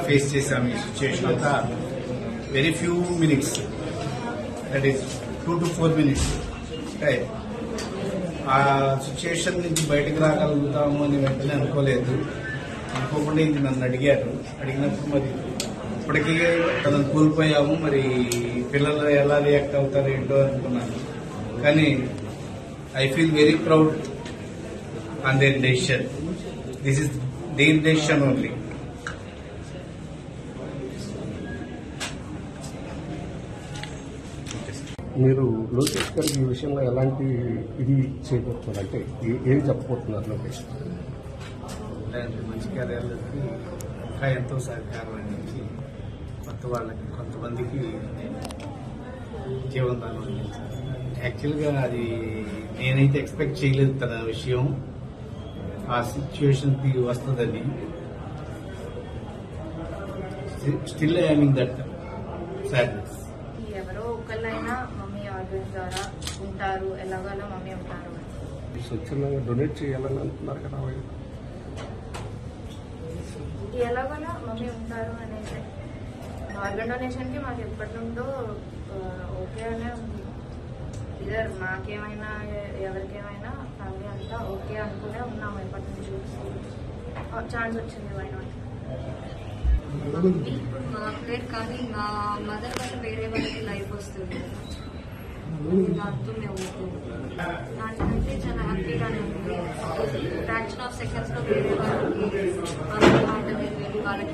Face చేశాము ఈ situation అంతా. Very few minutes, that is 2 to 4 minutes. ఆ సిచ్యువేషన్ నుంచి బయటకు రాగలుగుతాము అని వెంటనే అనుకోకుండా ఇది నన్ను అడిగినప్పుడు మరి ఇప్పటికీ తనను కోల్పోయాము, మరి పిల్లలు ఎలా రియాక్ట్ అవుతారు ఏంటో అనుకున్నాను. కానీ I feel very proud on their decision. This is their decision only. మీరు లోకేష్ గారికి ఈ విషయంలో ఎలాంటి ఇది చేయబోతున్నారు, అంటే ఏం చెప్పబోతున్నారు లోకేష్? ఇలాంటి మంచి కార్యాలకి ఇంకా ఎంతో సహకారం అందించి కొంతమందికి జీవనదానం అందించారు. యాక్చువల్గా అది నేనైతే ఎక్స్పెక్ట్ చేయలేదు తన విషయం ఆ సిచ్యువేషన్కి వస్తుందని. Still I mean that sadness. ఎవరో ఒకళ్ళైనా మమ్మీ ఆర్గన్స్ ద్వారా ఉంటారు, ఎలాగోలా మమ్మీ ఉంటారు. స్వచ్ఛందంగా డొనేట్ చేయాలని అంటున్నారు కదా, ఎలాగోలా మమ్మీ ఉంటారు అనేది ఆర్గన్ డొనేషన్ కి మాకు ఎప్పటి నుండో ఓకే అనే ఉంది. ఇదర్ మాకేమైనా ఎవరికేమైనా ఫ్యామిలీ అంతా ఓకే అనుకునే ఉన్నాము ఎప్పటి నుంచి. ఛాన్స్ వచ్చింది వై నాట్. ఇప్పుడు మాకు లేదు కానీ మా మదర్ వల్ల వేరే వాళ్ళకి లైఫ్ వస్తుంది, దాంతో మేము దానికంటే చాలా హ్యాపీగానే ఉంది. ఫ్రాక్షన్ ఆఫ్ సెకండ్స్ లో వేరే వాళ్ళకి వాళ్ళకి